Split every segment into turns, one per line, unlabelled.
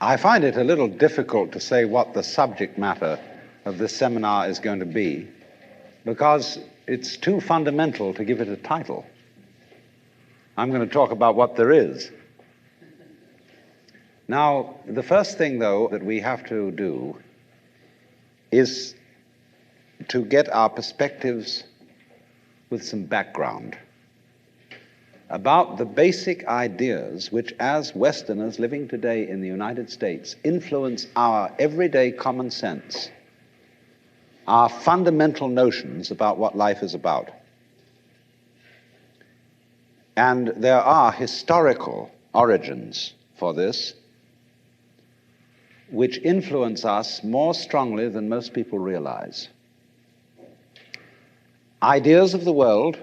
I find it a little difficult to say what the subject matter of this seminar is going to be, because it's too fundamental to give it a title. I'm going to talk about what there is. Now, the first thing, though, that we have to do is to get our perspectives with some background about the basic ideas which, as Westerners living today in the United States, influence our everyday common sense, our fundamental notions about what life is about. And there are historical origins for this which influence us more strongly than most people realize. Ideas of the world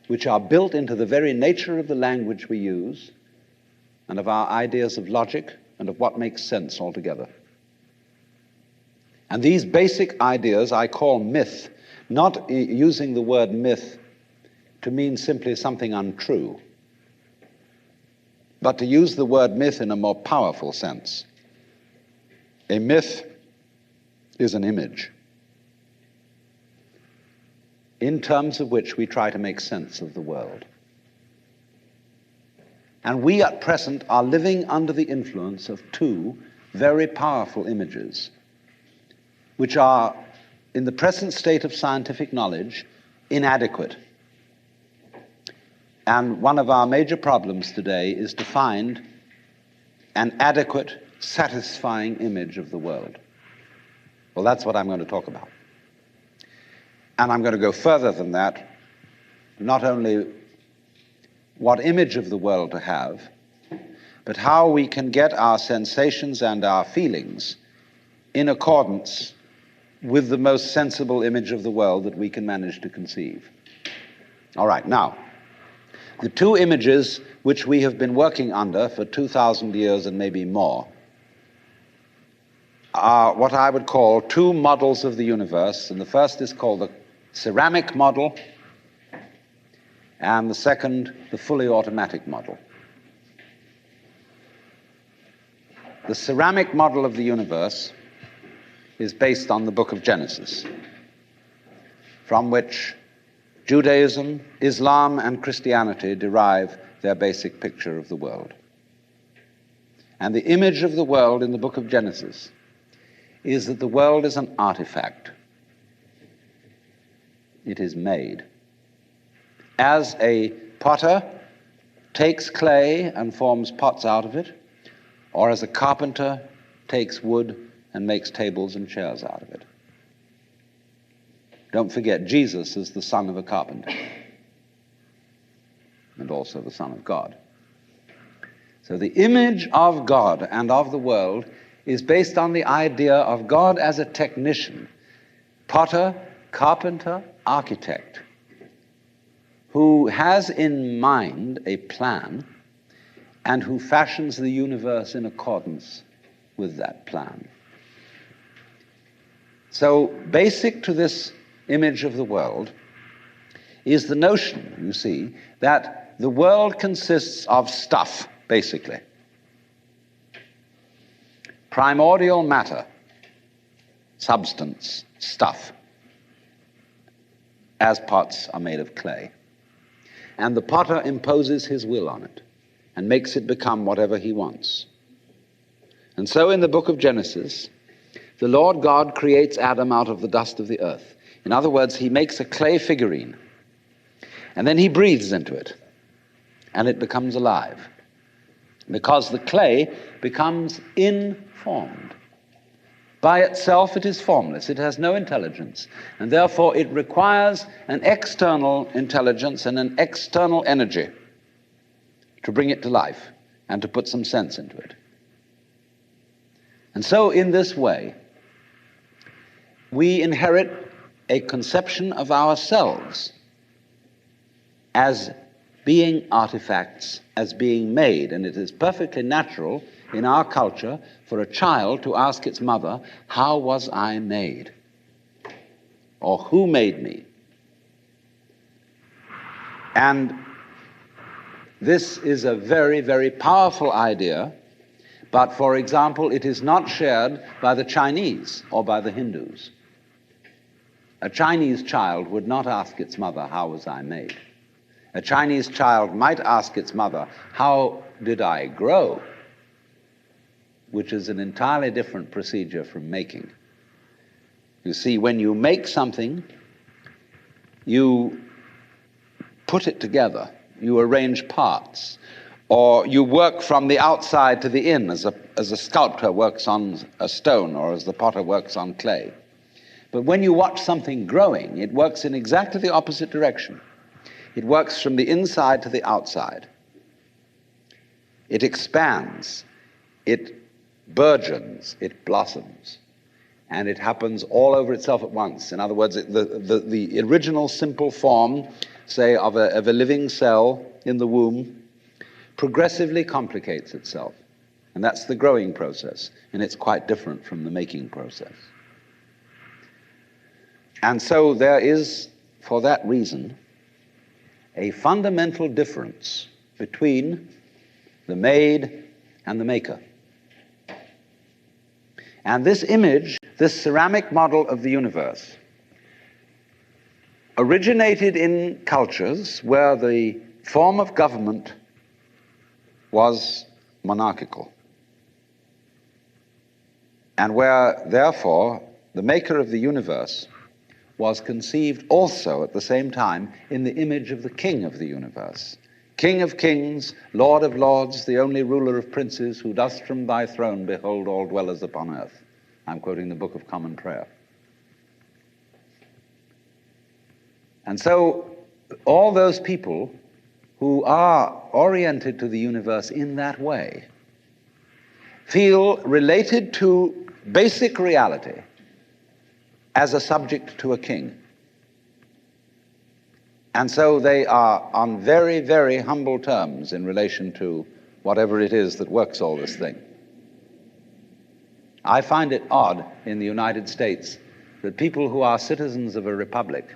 which are built into the very nature of the language we use and of our ideas of logic and of what makes sense altogether. And these basic ideas I call myth, not using the word myth to mean simply something untrue, but to use the word myth in a more powerful sense. A myth is an image in terms of which we try to make sense of the world. And we at present are living under the influence of two very powerful images, which are, in the present state of scientific knowledge, inadequate. And one of our major problems today is to find an adequate, satisfying image of the world. Well, that's what I'm going to talk about. And I'm going to go further than that, not only what image of the world to have, but how we can get our sensations and our feelings in accordance with the most sensible image of the world that we can manage to conceive. All right, now, the two images which we have been working under for 2,000 years and maybe more are what I would call two models of the universe, and the first is called the ceramic model, and the second, the fully automatic model. The ceramic model of the universe is based on the book of Genesis, from which Judaism, Islam, and Christianity derive their basic picture of the world. And the image of the world in the book of Genesis is that the world is an artifact. It is made. As a potter takes clay and forms pots out of it, or as a carpenter takes wood and makes tables and chairs out of it. Don't forget, Jesus is the son of a carpenter and also the Son of God. So the image of God and of the world is based on the idea of God as a technician, potter, carpenter, architect, who has in mind a plan and who fashions the universe in accordance with that plan. So basic to this image of the world is the notion, you see, that the world consists of stuff, basically. Primordial matter, substance, stuff, as pots are made of clay. And the potter imposes his will on it and makes it become whatever he wants. And so in the book of Genesis, the Lord God creates Adam out of the dust of the earth. In other words, he makes a clay figurine, and then he breathes into it, and it becomes alive, because the clay becomes informed. By itself, it is formless. It has no intelligence, and therefore it requires an external intelligence and an external energy to bring it to life and to put some sense into it. And so in this way, we inherit a conception of ourselves as being artifacts, as being made, and it is perfectly natural in our culture for a child to ask its mother, "How was I made?" or "Who made me?" And this is a very, very powerful idea, But, for example, it is not shared by the Chinese or by the Hindus. A Chinese child would not ask its mother, "How was I made?" A Chinese child might ask its mother, "How did I grow?" Which is an entirely different procedure from making. You see, when you make something, you put it together, you arrange parts, or you work from the outside to the in, as a sculptor works on a stone or as the potter works on clay. But when you watch something growing, it works in exactly the opposite direction. It works from the inside to the outside. It expands, it burgeons, it blossoms, and it happens all over itself at once. In other words, the original simple form, say, of a living cell in the womb, progressively complicates itself. And that's the growing process, and it's quite different from the making process. And so there is, for that reason, a fundamental difference between the made and the maker. And this image, this ceramic model of the universe, originated in cultures where the form of government was monarchical, and where, therefore, the maker of the universe was conceived also at the same time in the image of the king of the universe. King of kings, Lord of lords, the only ruler of princes, who dost from thy throne behold all dwellers upon earth. I'm quoting the Book of Common Prayer. And so all those people who are oriented to the universe in that way feel related to basic reality as a subject to a king. And so they are on very, very humble terms in relation to whatever it is that works all this thing. I find it odd in the United States that people who are citizens of a republic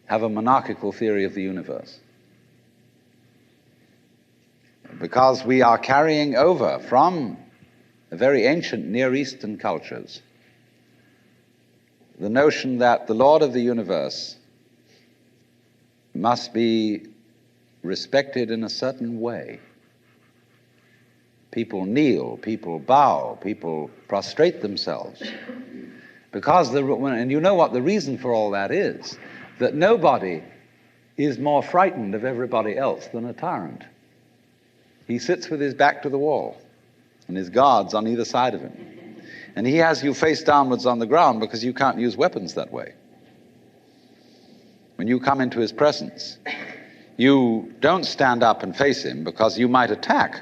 have a monarchical theory of the universe, because we are carrying over from the very ancient Near Eastern cultures the notion that the Lord of the universe must be respected in a certain way. People kneel, people bow, people prostrate themselves. Because, and you know what the reason for all that is, that nobody is more frightened of everybody else than a tyrant. He sits with his back to the wall, and his guards on either side of him. And he has you face downwards on the ground because you can't use weapons that way. When you come into his presence, you don't stand up and face him because you might attack.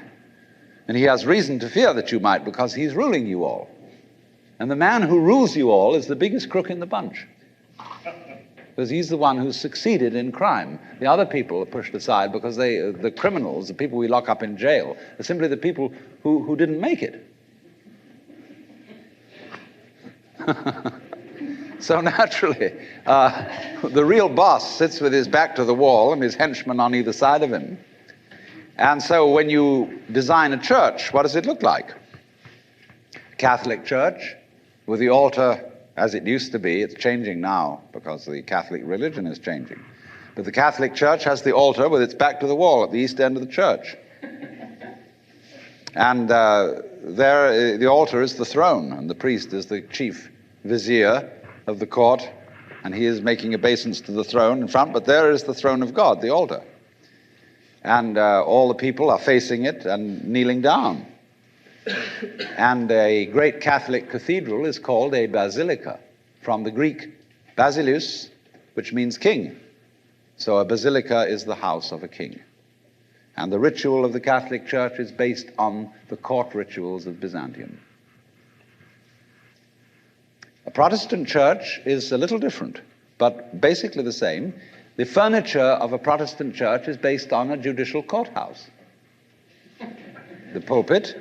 And he has reason to fear that you might, because he's ruling you all. And the man who rules you all is the biggest crook in the bunch, because he's the one who's succeeded in crime. The other people are pushed aside because the criminals, the people we lock up in jail, are simply the people who didn't make it. So naturally, the real boss sits with his back to the wall and his henchmen on either side of him. And so when you design a church, what does it look like? Catholic church with the altar as it used to be. It's changing now because the Catholic religion is changing. But the Catholic church has the altar with its back to the wall at the east end of the church. And there, the altar is the throne, and the priest is the chief vizier of the court, and he is making obeisance to the throne in front, but there is the throne of God, the altar. And all the people are facing it and kneeling down. And a great Catholic cathedral is called a basilica, from the Greek basileus, which means king. So a basilica is the house of a king. And the ritual of the Catholic Church is based on the court rituals of Byzantium. A Protestant church is a little different, but basically the same. The furniture of a Protestant church is based on a judicial courthouse. The pulpit.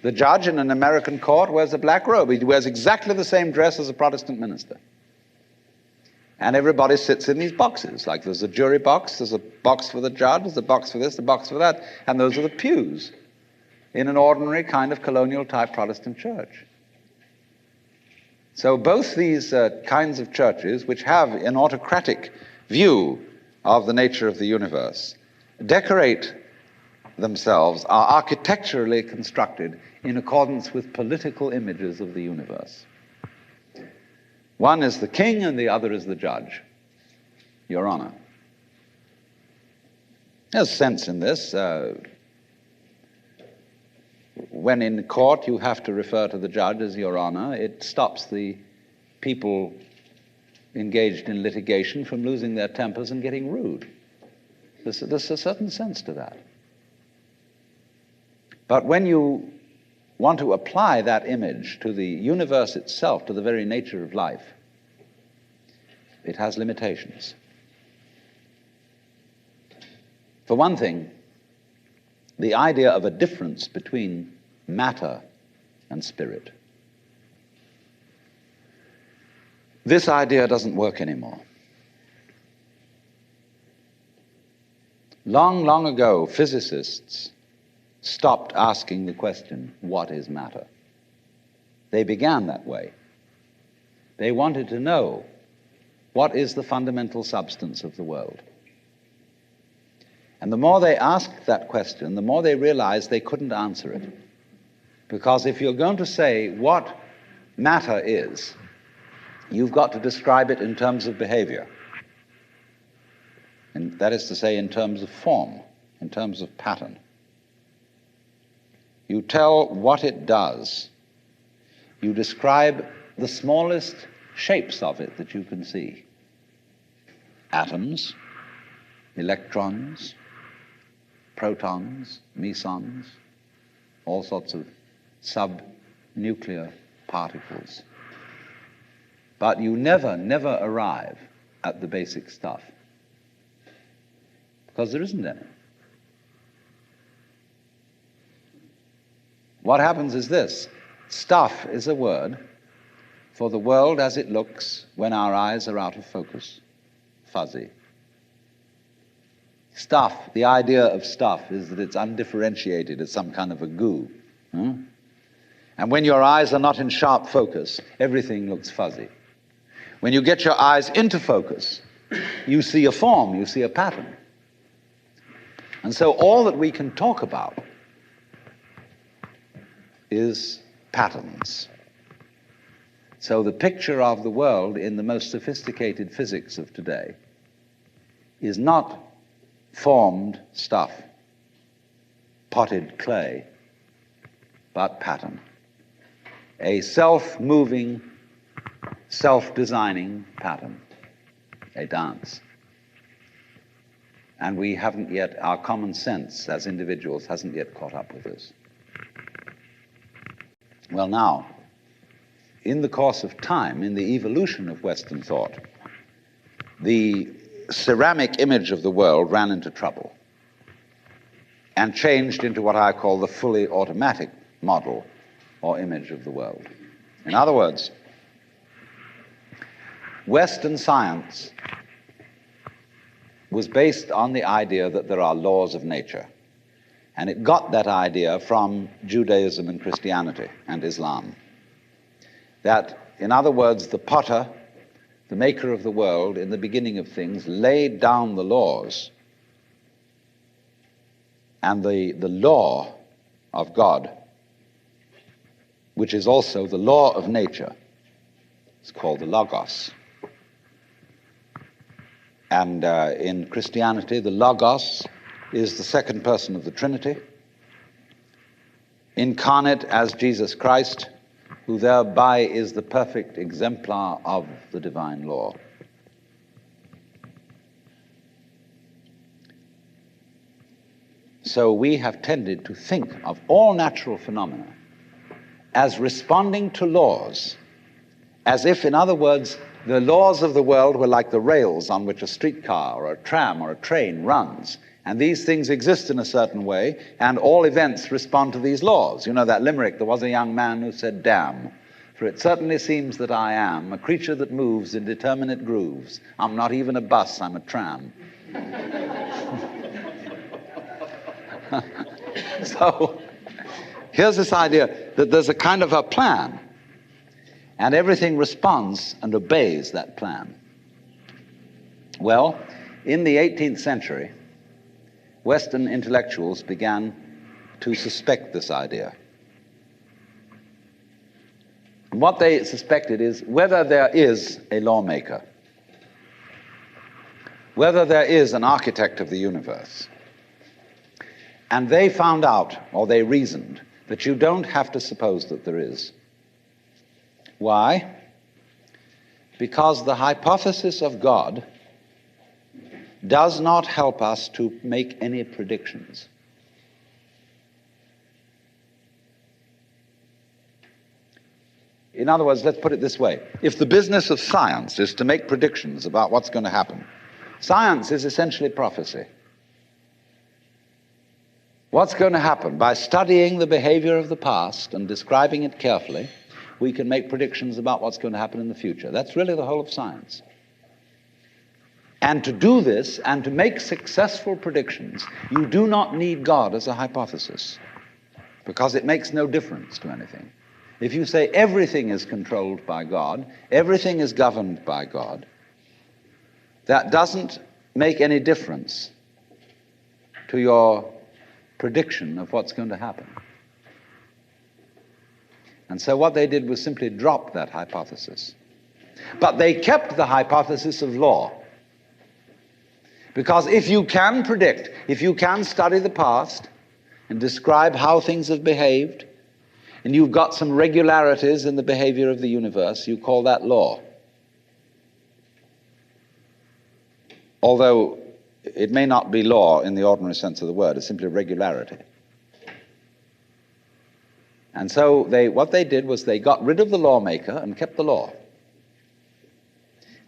The judge in an American court wears a black robe. He wears exactly the same dress as a Protestant minister. And everybody sits in these boxes. Like there's a jury box, there's a box for the judge, there's a box for this, a box for that, and those are the pews. in an ordinary kind of colonial-type Protestant church. So both these kinds of churches, which have an autocratic view of the nature of the universe, decorate themselves, are architecturally constructed in accordance with political images of the universe. One is the king and the other is the judge, Your Honor. There's sense in this. When in court you have to refer to the judge as Your Honor, it stops the people engaged in litigation from losing their tempers and getting rude. There's a certain sense to that. But when you want to apply that image to the universe itself, to the very nature of life, it has limitations. For one thing, the idea of a difference between matter and spirit. This idea doesn't work anymore. Long, long ago, physicists stopped asking the question, what is matter? They began that way. They wanted to know, what is the fundamental substance of the world? And the more they asked that question, the more they realized they couldn't answer it. Because if you're going to say what matter is, you've got to describe it in terms of behavior. And that is to say, in terms of form, in terms of pattern. You tell what it does. You describe the smallest shapes of it that you can see. Atoms, electrons, protons, mesons, all sorts of subnuclear particles. But you never arrive at the basic stuff, because there isn't any. What happens is this: stuff is a word for the world as it looks when our eyes are out of focus, fuzzy. Stuff, the idea of stuff is that it's undifferentiated, it's some kind of a goo. And when your eyes are not in sharp focus, everything looks fuzzy. When you get your eyes into focus, you see a form, you see a pattern. And so all that we can talk about is patterns. So the picture of the world in the most sophisticated physics of today is not formed stuff, potted clay, but pattern. A self-moving, self-designing pattern, a dance. And we haven't yet, our common sense as individuals hasn't yet caught up with this. Well, now, in the course of time, in the evolution of Western thought, the ceramic image of the world ran into trouble and changed into what I call the fully automatic model or image of the world. In other words, Western science was based on the idea that there are laws of nature. And it got that idea from Judaism and Christianity and Islam. That, in other words, the potter, the maker of the world, in the beginning of things, laid down the laws. And the law of God, which is also the law of nature, is called the Logos. And in Christianity, the Logos is the second person of the Trinity, incarnate as Jesus Christ, who thereby is the perfect exemplar of the divine law. So we have tended to think of all natural phenomena as responding to laws, as if, in other words, the laws of the world were like the rails on which a streetcar or a tram or a train runs. And these things exist in a certain way, and all events respond to these laws. You know that limerick, there was a young man who said, "Damn, for it certainly seems that I am a creature that moves in determinate grooves. I'm not even a bus, I'm a tram." here's this idea that there's a kind of a plan, and everything responds and obeys that plan. Well, in the 18th century, Western intellectuals began to suspect this idea. And what they suspected is whether there is a lawmaker, whether there is an architect of the universe. And they found out, or they reasoned, that you don't have to suppose that there is. Why? Because the hypothesis of God does not help us to make any predictions. In other words, let's put it this way. If the business of science is to make predictions about what's going to happen, science is essentially prophecy. What's going to happen? By studying the behavior of the past and describing it carefully, we can make predictions about what's going to happen in the future. That's really the whole of science. And to do this and to make successful predictions, you do not need God as a hypothesis, because it makes no difference to anything. If you say everything is controlled by God, everything is governed by God, that doesn't make any difference to your prediction of what's going to happen. And so what they did was simply drop that hypothesis. But they kept the hypothesis of law. Because if you can predict, if you can study the past and describe how things have behaved, and you've got some regularities in the behavior of the universe, you call that law. Although it may not be law in the ordinary sense of the word, it's simply regularity. And so what they did was they got rid of the lawmaker and kept the law.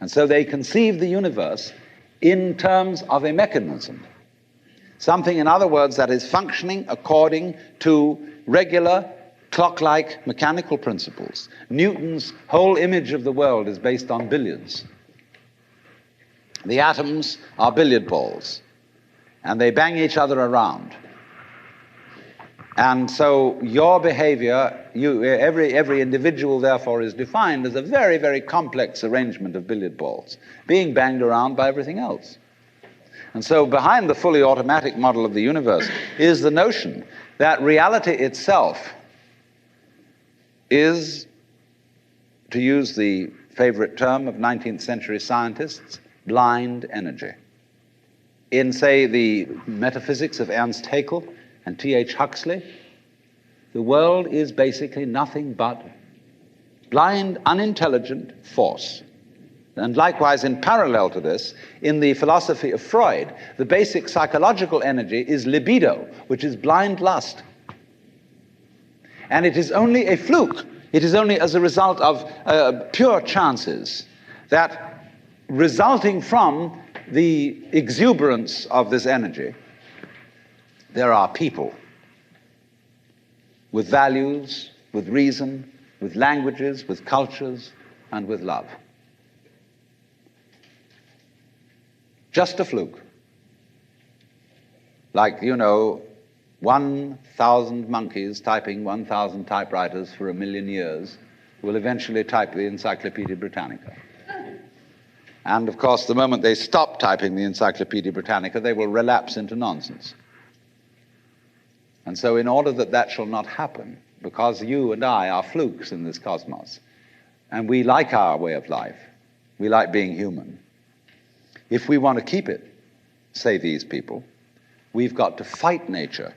And so they conceived the universe in terms of a mechanism. Something, in other words, that is functioning according to regular, clock-like mechanical principles. Newton's whole image of the world is based on billiards. The atoms are billiard balls, and they bang each other around. And so your behavior, every individual, therefore, is defined as a very, very complex arrangement of billiard balls, being banged around by everything else. And so behind the fully automatic model of the universe is the notion that reality itself is, to use the favorite term of 19th century scientists, blind energy. In, say, the metaphysics of Ernst Haeckel and T.H. Huxley, the world is basically nothing but blind, unintelligent force. And likewise, in parallel to this, in the philosophy of Freud, the basic psychological energy is libido, which is blind lust. And it is only a fluke. It is only as a result of pure chances that, resulting from the exuberance of this energy, there are people with values, with reason, with languages, with cultures, and with love. Just a fluke. Like, 1,000 monkeys typing 1,000 typewriters for 1,000,000 years will eventually type the Encyclopedia Britannica. And of course, the moment they stop typing the Encyclopedia Britannica, they will relapse into nonsense. And so in order that that shall not happen, because you and I are flukes in this cosmos, and we like our way of life, we like being human, if we want to keep it, say these people, we've got to fight nature,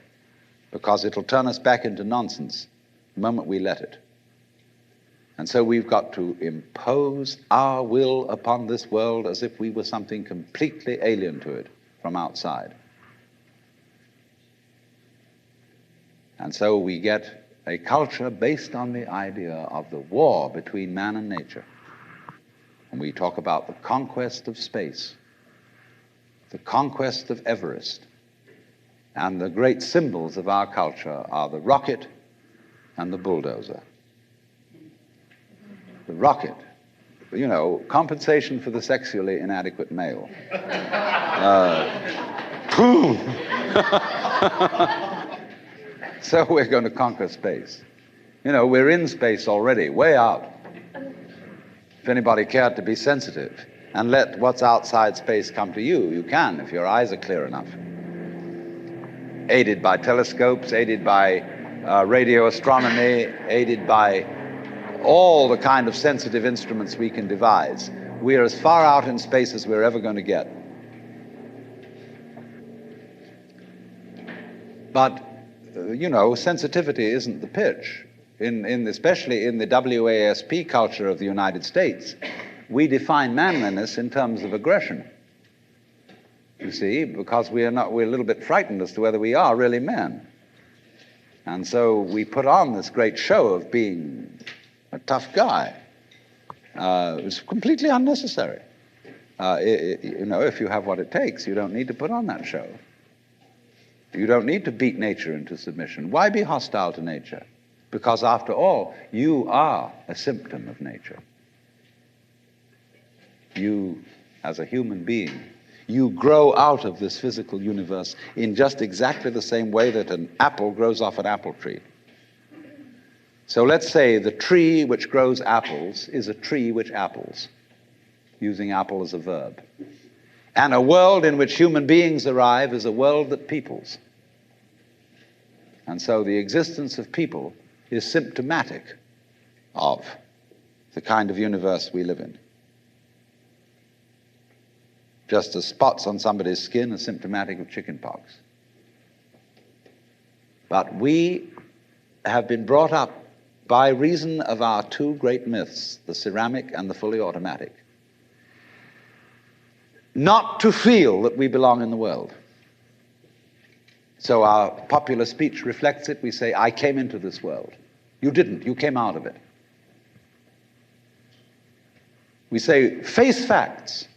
because it'll turn us back into nonsense the moment we let it. And so we've got to impose our will upon this world as if we were something completely alien to it from outside. And so we get a culture based on the idea of the war between man and nature. And we talk about the conquest of space, the conquest of Everest. And the great symbols of our culture are the rocket and the bulldozer. The rocket, compensation for the sexually inadequate male. So we're going to conquer space. You know, we're in space already, way out. If anybody cared to be sensitive and let what's outside space come to you, you can, if your eyes are clear enough. Aided by telescopes, aided by radio astronomy, aided by all the kind of sensitive instruments we can devise. We are as far out in space as we're ever going to get. But, you know, sensitivity isn't the pitch. Especially in the WASP culture of the United States, we define manliness in terms of aggression. You see, because we're a little bit frightened as to whether we are really men. And so we put on this great show of being a tough guy. It's completely unnecessary. You know, if you have what it takes, you don't need to put on that show. You don't need to beat nature into submission. Why be hostile to nature? Because after all, you are a symptom of nature. You, as a human being, you grow out of this physical universe in just exactly the same way that an apple grows off an apple tree. So let's say the tree which grows apples is a tree which apples, using apple as a verb. And a world in which human beings arrive is a world that peoples. And so the existence of people is symptomatic of the kind of universe we live in. Just as spots on somebody's skin are symptomatic of chickenpox. But we have been brought up by reason of our two great myths, the ceramic and the fully automatic, not to feel that we belong in the world. So our popular speech reflects it. We say, I came into this world. You didn't. You came out of it. We say, face facts.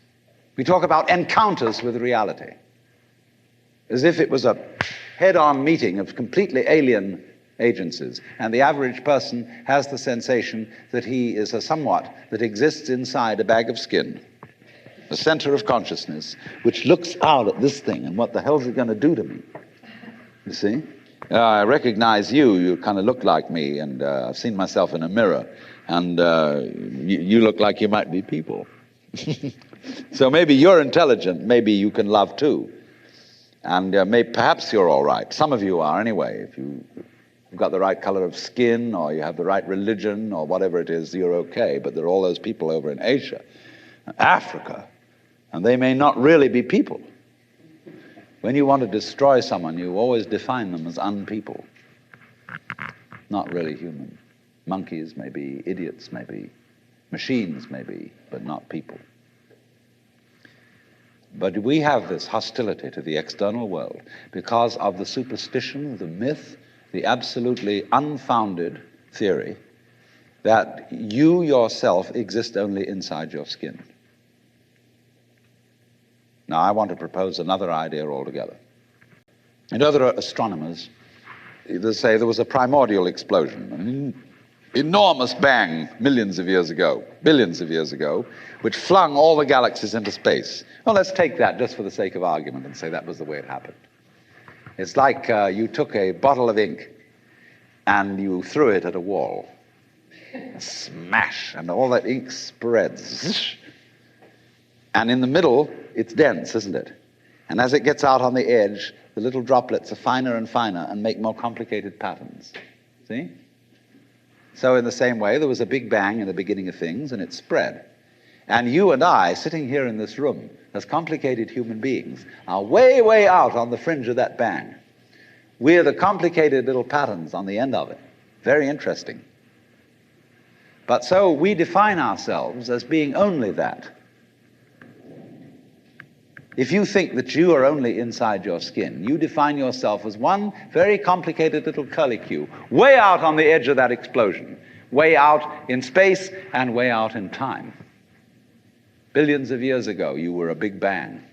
We talk about encounters with reality, as if it was a head-on meeting of completely alien agencies. And the average person has the sensation that he is a somewhat that exists inside a bag of skin, a center of consciousness, which looks out at this thing, and what the hell is it going to do to me? You see? I recognize you. You kind of look like me, and I've seen myself in a mirror, and you look like you might be people. So maybe you're intelligent. Maybe you can love too. And perhaps you're all right. Some of you are anyway. If you've got the right color of skin, or you have the right religion, or whatever it is, you're okay. But there are all those people over in Asia, Africa, and they may not really be people. When you want to destroy someone, you always define them as unpeople, not really human. Monkeys, maybe idiots, maybe machines, maybe, but not people. But we have this hostility to the external world because of the superstition, the myth, the absolutely unfounded theory that you yourself exist only inside your skin. Now, I want to propose another idea altogether. And other astronomers, they say there was a primordial explosion, an enormous bang millions of years ago, billions of years ago, which flung all the galaxies into space. Well, let's take that just for the sake of argument and say that was the way it happened. It's like you took a bottle of ink and you threw it at a wall. Smash, and all that ink spreads. And in the middle, it's dense, isn't it? And as it gets out on the edge, the little droplets are finer and finer and make more complicated patterns. See? So in the same way, there was a big bang in the beginning of things, and it spread. And you and I, sitting here in this room, as complicated human beings, are way, way out on the fringe of that bang. We're the complicated little patterns on the end of it. Very interesting. But so we define ourselves as being only that. If you think that you are only inside your skin, you define yourself as one very complicated little curlicue, way out on the edge of that explosion, way out in space and way out in time. Billions of years ago, you were a big bang.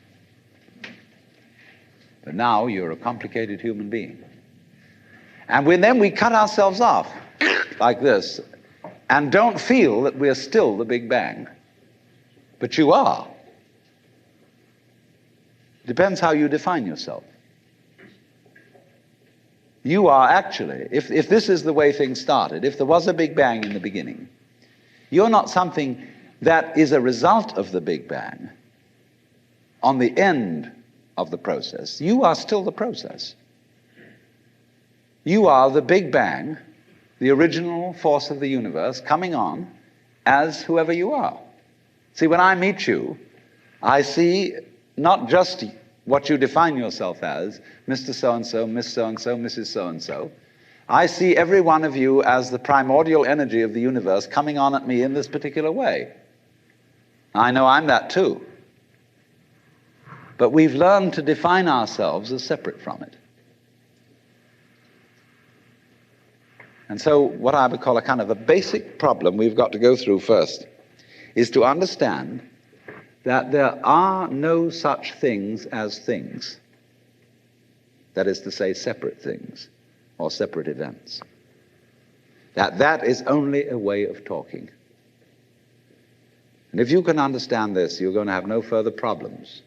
But now you're a complicated human being. And then we cut ourselves off like this and don't feel that we're still the big bang. But you are. Depends how you define yourself. You are actually, if this is the way things started, if there was a Big Bang in the beginning, you're not something that is a result of the Big Bang on the end of the process. You are still the process. You are the Big Bang, the original force of the universe, coming on as whoever you are. See, when I meet you, I see not just what you define yourself as, Mr. So-and-so, Miss So-and-so, Mrs. So-and-so. I see every one of you as the primordial energy of the universe coming on at me in this particular way. I know I'm that too. But we've learned to define ourselves as separate from it. And so what I would call a kind of a basic problem we've got to go through first is to understand that there are no such things as things. That is to say, separate things or separate events. That is only a way of talking. And if you can understand this, you're going to have no further problems.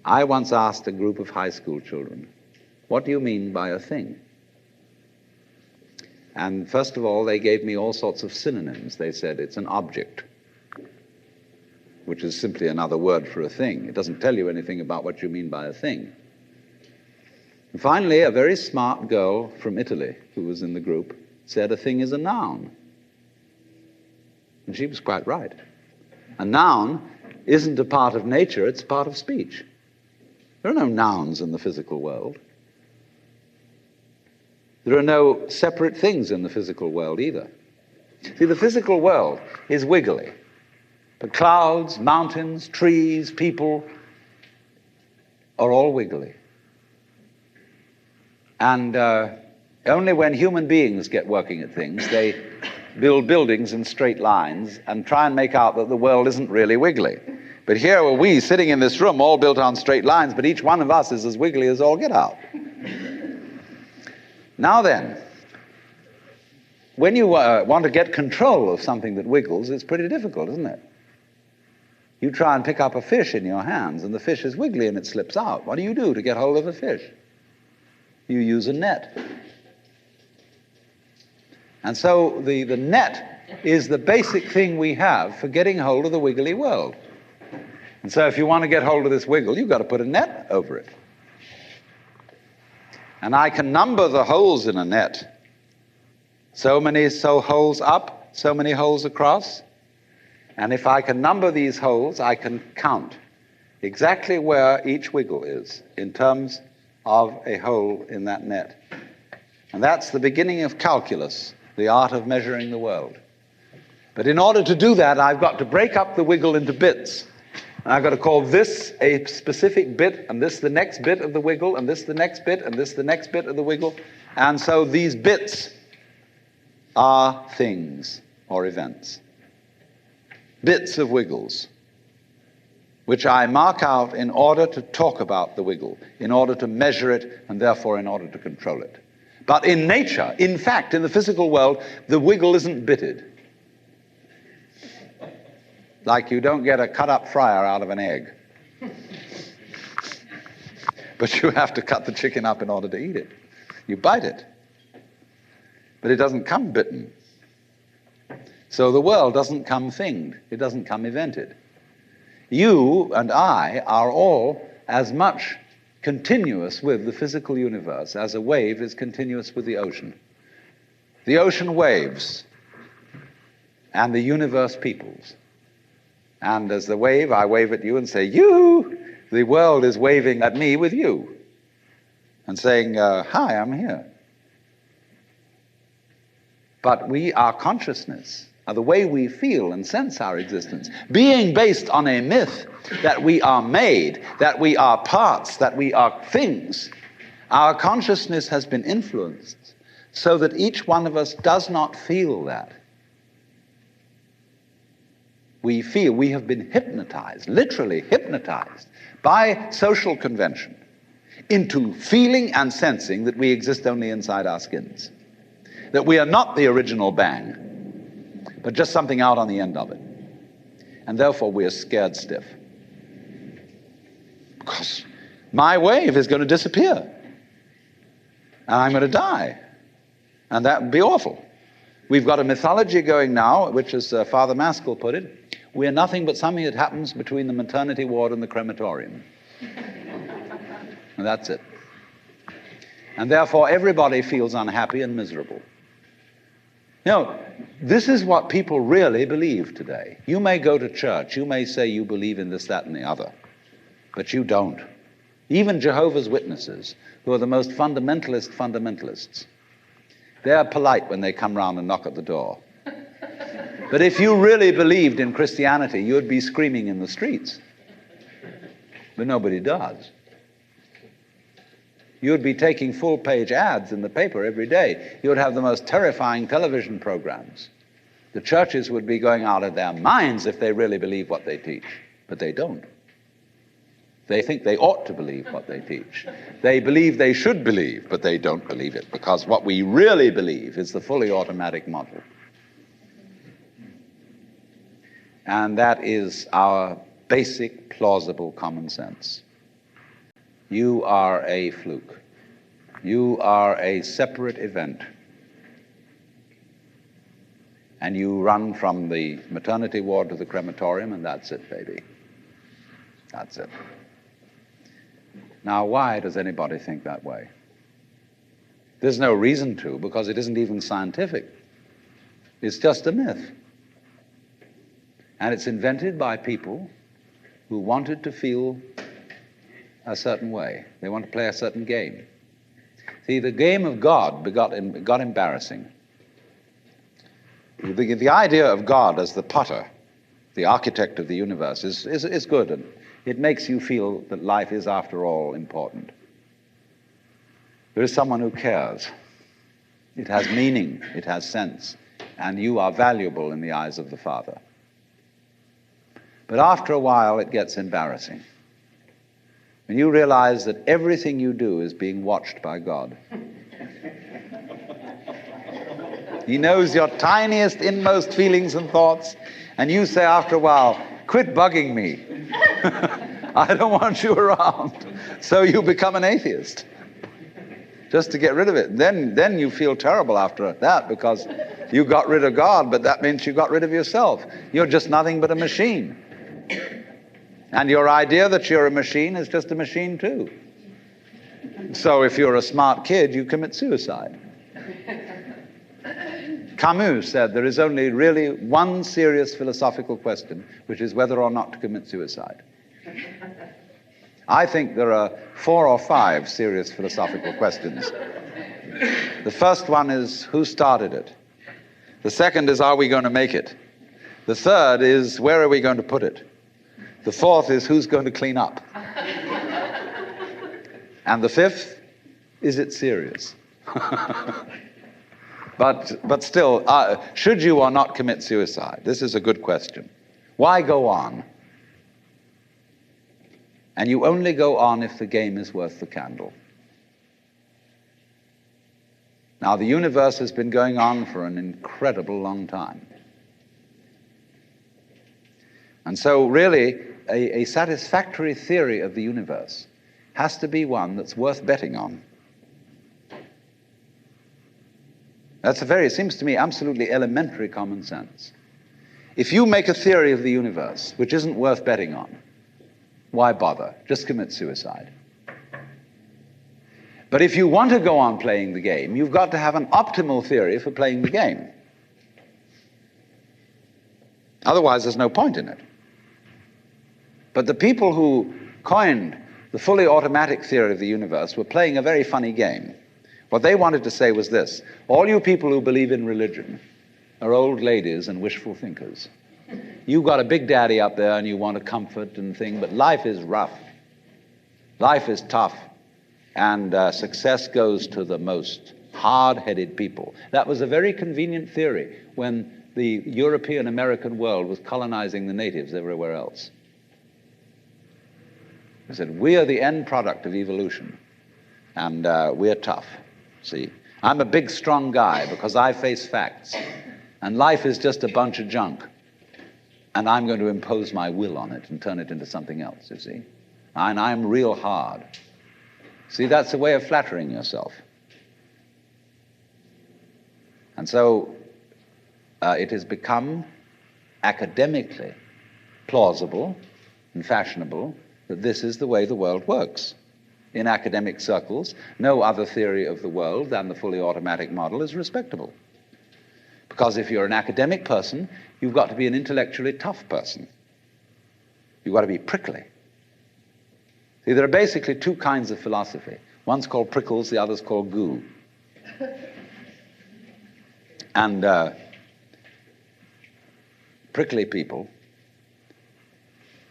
I once asked a group of high school children, what do you mean by a thing? And first of all, they gave me all sorts of synonyms. They said it's an object, which is simply another word for a thing. It doesn't tell you anything about what you mean by a thing. And finally, a very smart girl from Italy who was in the group said a thing is a noun. And she was quite right. A noun isn't a part of nature, it's a part of speech. There are no nouns in the physical world. There are no separate things in the physical world either. See, the physical world is wiggly. The clouds, mountains, trees, people are all wiggly. And only when human beings get working at things, they build buildings in straight lines and try and make out that the world isn't really wiggly. But here are we sitting in this room all built on straight lines, but each one of us is as wiggly as all get out. Now then, when you want to get control of something that wiggles, it's pretty difficult, isn't it? You try and pick up a fish in your hands, and the fish is wiggly and it slips out. What do you do to get hold of a fish? You use a net. And so the net is the basic thing we have for getting hold of the wiggly world. And so if you want to get hold of this wiggle, you've got to put a net over it. And I can number the holes in a net. So many holes up, so many holes across. And if I can number these holes, I can count exactly where each wiggle is in terms of a hole in that net. And that's the beginning of calculus, the art of measuring the world. But in order to do that, I've got to break up the wiggle into bits. And I've got to call this a specific bit, and this the next bit of the wiggle, and this the next bit, and this the next bit of the wiggle. And so these bits are things or events. Bits of wiggles, which I mark out in order to talk about the wiggle, in order to measure it, and therefore in order to control it. But in nature, in fact, in the physical world, the wiggle isn't bitted. Like you don't get a cut-up fryer out of an egg. But you have to cut the chicken up in order to eat it. You bite it. But it doesn't come bitten. So the world doesn't come thinged. It doesn't come evented. You and I are all as much continuous with the physical universe as a wave is continuous with the ocean. The ocean waves, and the universe peoples. And as the wave, I wave at you and say, you! The world is waving at me with you and saying, hi, I'm here. But our consciousness, the way we feel and sense our existence, being based on a myth that we are made, that we are parts, that we are things, our consciousness has been influenced so that each one of us does not feel that. We feel we have been hypnotized, literally hypnotized, by social convention into feeling and sensing that we exist only inside our skins, that we are not the original bang, but just something out on the end of it. And therefore we are scared stiff. Because my wave is going to disappear. And I'm going to die. And that would be awful. We've got a mythology going now, which, as Father Maskell put it, we're nothing but something that happens between the maternity ward and the crematorium. And that's it. And therefore, everybody feels unhappy and miserable. You know, this is what people really believe today. You may go to church, you may say you believe in this, that, and the other, but you don't. Even Jehovah's Witnesses, who are the most fundamentalists, they're polite when they come round and knock at the door. But if you really believed in Christianity, you'd be screaming in the streets. But nobody does. You'd be taking full-page ads in the paper every day. You'd have the most terrifying television programs. The churches would be going out of their minds if they really believe what they teach. But they don't. They think they ought to believe what they teach. They believe they should believe, but they don't believe it, because what we really believe is the fully automatic model. And that is our basic, plausible common sense. You are a fluke. You are a separate event. And you run from the maternity ward to the crematorium, and that's it, baby. That's it. Now, why does anybody think that way? There's no reason to, because it isn't even scientific. It's just a myth. And it's invented by people who wanted to feel a certain way. They want to play a certain game. See, the game of God got embarrassing. The idea of God as the potter, the architect of the universe, is good, and it makes you feel that life is, after all, important. There is someone who cares. It has meaning, it has sense, and you are valuable in the eyes of the Father. But after a while, it gets embarrassing. When you realize that everything you do is being watched by God. He knows your tiniest, inmost feelings and thoughts, and you say after a while, quit bugging me. I don't want you around. So you become an atheist, just to get rid of it. Then you feel terrible after that, because you got rid of God, but that means you got rid of yourself. You're just nothing but a machine. And your idea that you're a machine is just a machine too. So if you're a smart kid, you commit suicide. Camus said there is only really one serious philosophical question, which is whether or not to commit suicide. I think there are 4 or 5 serious philosophical questions. The first one is, who started it? The second is, are we going to make it? The third is, where are we going to put it? The fourth is, who's going to clean up? And the fifth, is it serious? But still, should you or not commit suicide? This is a good question. Why go on? And you only go on if the game is worth the candle. Now, the universe has been going on for an incredible long time. And so really, a satisfactory theory of the universe has to be one that's worth betting on. That's it seems to me, absolutely elementary common sense. If you make a theory of the universe which isn't worth betting on, why bother? Just commit suicide. But if you want to go on playing the game, you've got to have an optimal theory for playing the game. Otherwise, there's no point in it. But the people who coined the fully automatic theory of the universe were playing a very funny game. What they wanted to say was this: all you people who believe in religion are old ladies and wishful thinkers. You've got a big daddy up there and you want a comfort and thing, but life is rough. Life is tough. And success goes to the most hard-headed people. That was a very convenient theory when the European-American world was colonizing the natives everywhere else. They said, we are the end product of evolution, and we're tough. See, I'm a big, strong guy because I face facts, and life is just a bunch of junk, and I'm going to impose my will on it and turn it into something else, you see. And I'm real hard. See, that's a way of flattering yourself. And so it has become academically plausible and fashionable that this is the way the world works. In academic circles, no other theory of the world than the fully automatic model is respectable. Because if you're an academic person, you've got to be an intellectually tough person. You've got to be prickly. See, there are basically two kinds of philosophy. One's called prickles, the other's called goo. And prickly people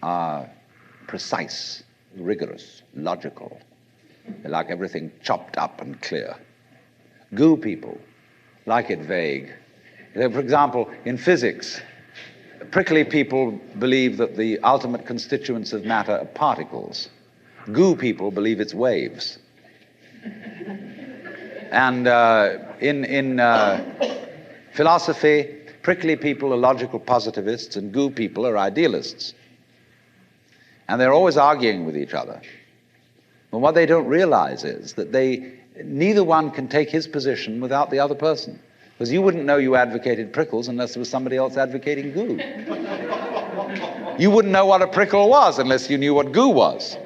are precise, rigorous, logical. They like everything chopped up and clear. Goo people like it vague. For example, in physics, prickly people believe that the ultimate constituents of matter are particles. Goo people believe it's waves. And in philosophy, prickly people are logical positivists and goo people are idealists. And they're always arguing with each other. But what they don't realize is that neither one can take his position without the other person. Because you wouldn't know you advocated prickles unless there was somebody else advocating goo. You wouldn't know what a prickle was unless you knew what goo was.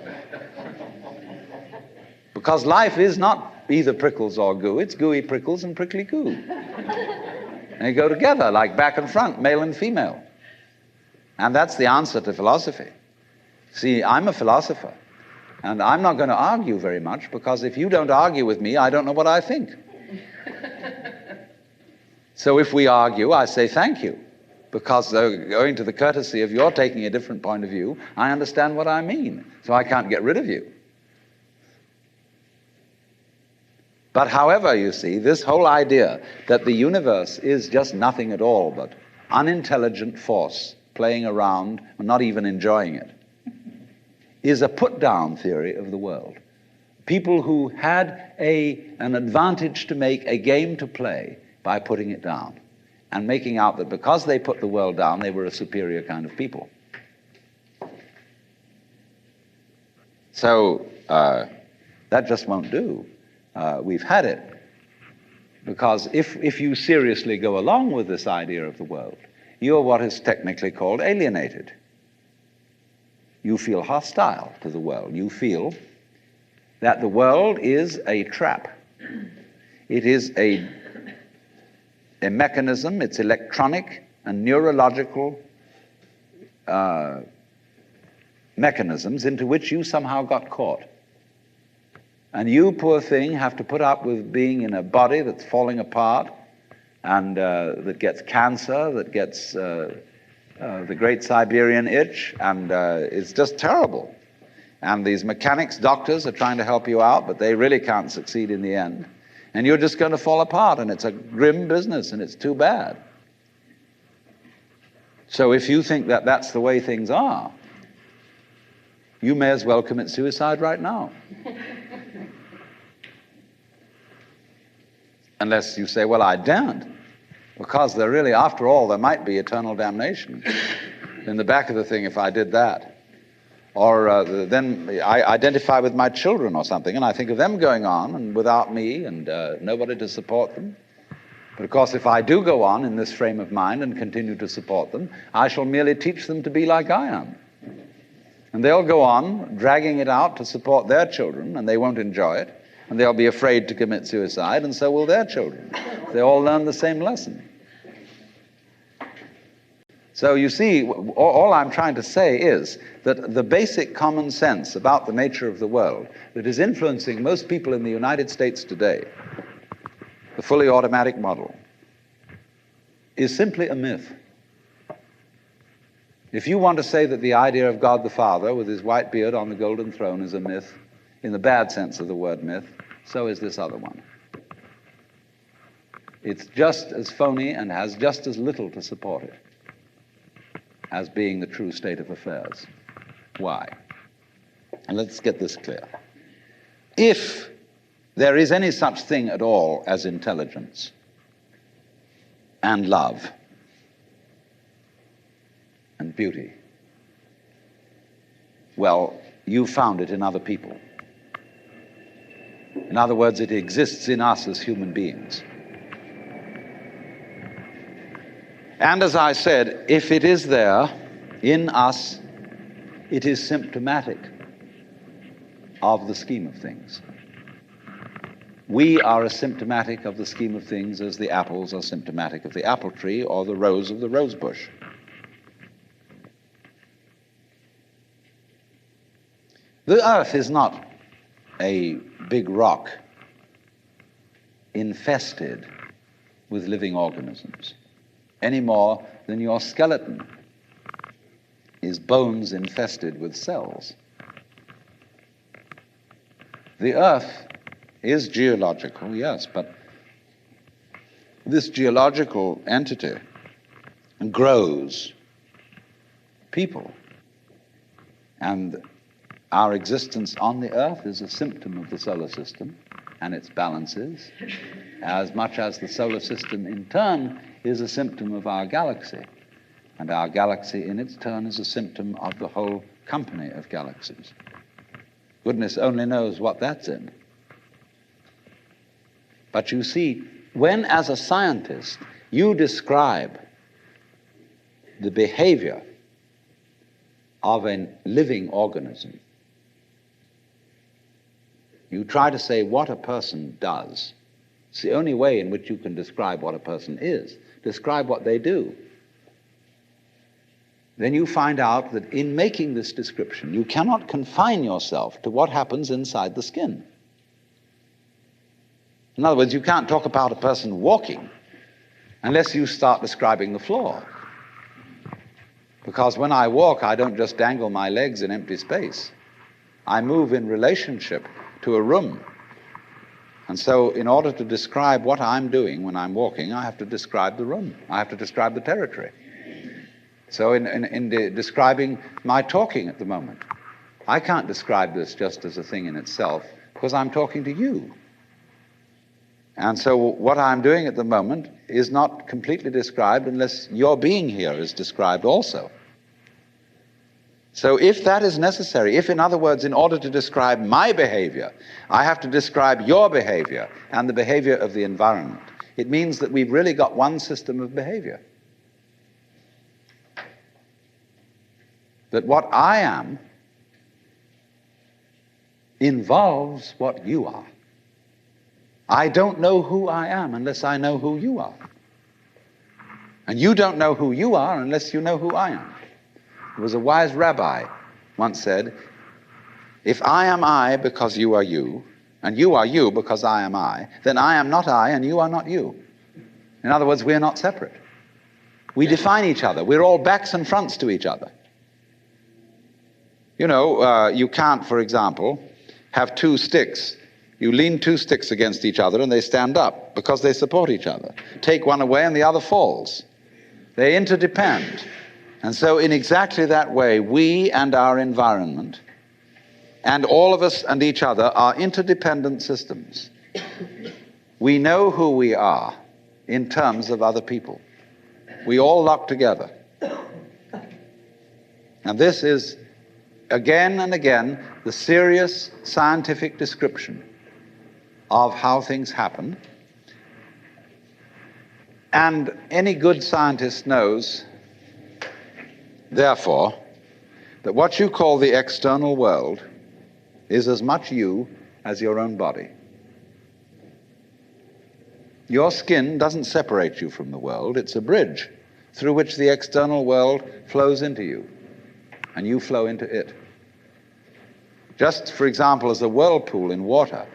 Because life is not either prickles or goo, it's gooey prickles and prickly goo. And they go together like back and front, male and female. And that's the answer to philosophy. See, I'm a philosopher, and I'm not going to argue very much, because if you don't argue with me, I don't know what I think. So if we argue, I say thank you, because owing to the courtesy of your taking a different point of view, I understand what I mean, so I can't get rid of you. But however, you see, this whole idea that the universe is just nothing at all but unintelligent force playing around and not even enjoying it is a put-down theory of the world. People who had an advantage to make, a game to play, by putting it down and making out that because they put the world down, they were a superior kind of people. So that just won't do. We've had it. Because if you seriously go along with this idea of the world, you're what is technically called alienated. You feel hostile to the world. You feel that the world is a trap. It is a mechanism, it's electronic and neurological mechanisms into which you somehow got caught. And you, poor thing, have to put up with being in a body that's falling apart and that gets cancer, that gets the great Siberian itch, and it's just terrible. And these mechanics, doctors are trying to help you out, but they really can't succeed in the end. And you're just going to fall apart, and it's a grim business, and it's too bad. So if you think that that's the way things are, you may as well commit suicide right now. Unless you say, well, I daren't, because there really, after all, there might be eternal damnation in the back of the thing if I did that. Or then I identify with my children or something, and I think of them going on and without me and nobody to support them. But of course, if I do go on in this frame of mind and continue to support them, I shall merely teach them to be like I am. And they'll go on dragging it out to support their children, and they won't enjoy it, and they'll be afraid to commit suicide, and so will their children. They all learn the same lesson. So you see, all I'm trying to say is that the basic common sense about the nature of the world that is influencing most people in the United States today, the fully automatic model, is simply a myth. If you want to say that the idea of God the Father with his white beard on the golden throne is a myth, in the bad sense of the word myth, so is this other one. It's just as phony and has just as little to support it as being the true state of affairs. Why? And let's get this clear. If there is any such thing at all as intelligence and love and beauty, well, you found it in other people. In other words, it exists in us as human beings. And as I said, if it is there in us, it is symptomatic of the scheme of things. We are as symptomatic of the scheme of things as the apples are symptomatic of the apple tree or the rose of the rose bush. The earth is not a big rock infested with living organisms, any more than your skeleton is bones infested with cells. The earth is geological, yes, but this geological entity grows people. And our existence on the earth is a symptom of the solar system and its balances, as much as the solar system in turn is a symptom of our galaxy. And our galaxy in its turn is a symptom of the whole company of galaxies. Goodness only knows what that's in. But you see, when as a scientist you describe the behavior of a living organism, you try to say what a person does. It's the only way in which you can describe what a person is. Describe what they do. Then you find out that in making this description, you cannot confine yourself to what happens inside the skin. In other words, you can't talk about a person walking unless you start describing the floor. Because when I walk, I don't just dangle my legs in empty space. I move in relationship to a room. And so in order to describe what I'm doing when I'm walking, I have to describe the room. I have to describe the territory. So in describing my talking at the moment, I can't describe this just as a thing in itself because I'm talking to you. And so what I'm doing at the moment is not completely described unless your being here is described also. So if that is necessary, if in other words, in order to describe my behavior, I have to describe your behavior and the behavior of the environment, it means that we've really got one system of behavior. That what I am involves what you are. I don't know who I am unless I know who you are. And you don't know who you are unless you know who I am. There was a wise rabbi once said, if I am I because you are you, and you are you because I am I, then I am not I and you are not you. In other words, we're not separate. We define each other. We're all backs and fronts to each other. You know, you can't, for example, have two sticks. You lean two sticks against each other and they stand up because they support each other. Take one away and the other falls. They interdepend. And so in exactly that way, we and our environment and all of us and each other are interdependent systems. We know who we are in terms of other people. We all lock together. And this is, again and again, the serious scientific description of how things happen. And any good scientist knows, therefore, that what you call the external world is as much you as your own body. Your skin doesn't separate you from the world. It's a bridge through which the external world flows into you, and you flow into it. Just, for example, as a whirlpool in water,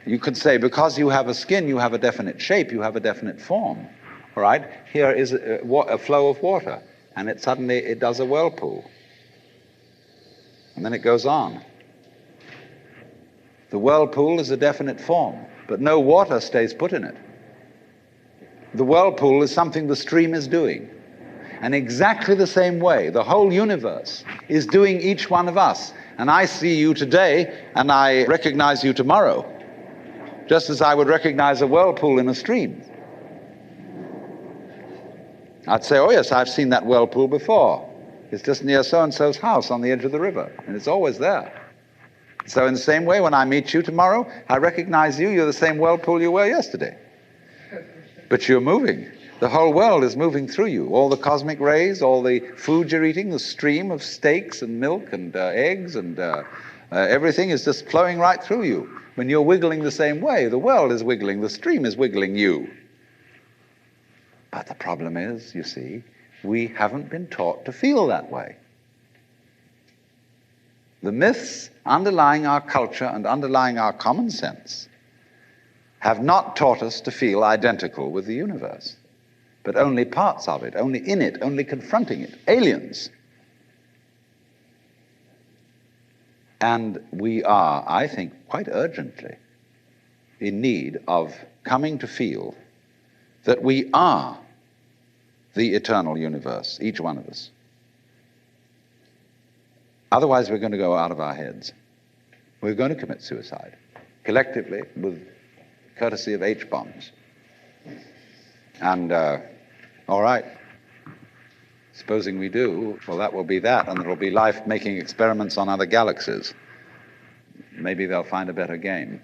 you could say, because you have a skin, you have a definite shape, you have a definite form. All right? Here is a flow of water, and it does a whirlpool. And then it goes on. The whirlpool is a definite form, but no water stays put in it. The whirlpool is something the stream is doing. And exactly the same way, the whole universe is doing each one of us. And I see you today, and I recognize you tomorrow, just as I would recognize a whirlpool in a stream. I'd say, oh yes, I've seen that whirlpool before. It's just near so-and-so's house on the edge of the river, and it's always there. So in the same way, when I meet you tomorrow, I recognize you. You're the same whirlpool you were yesterday. But you're moving. The whole world is moving through you. All the cosmic rays, all the food you're eating, the stream of steaks and milk and eggs and everything is just flowing right through you. When you're wiggling the same way, the world is wiggling, the stream is wiggling you. But the problem is, you see, we haven't been taught to feel that way. The myths underlying our culture and underlying our common sense have not taught us to feel identical with the universe, but only parts of it, only in it, only confronting it, aliens. And we are, I think, quite urgently in need of coming to feel that we are the eternal universe, each one of us. Otherwise, we're going to go out of our heads. We're going to commit suicide, collectively, with courtesy of H-bombs. And, all right, supposing we do, well, that will be that, and there will be life making experiments on other galaxies. Maybe they'll find a better game.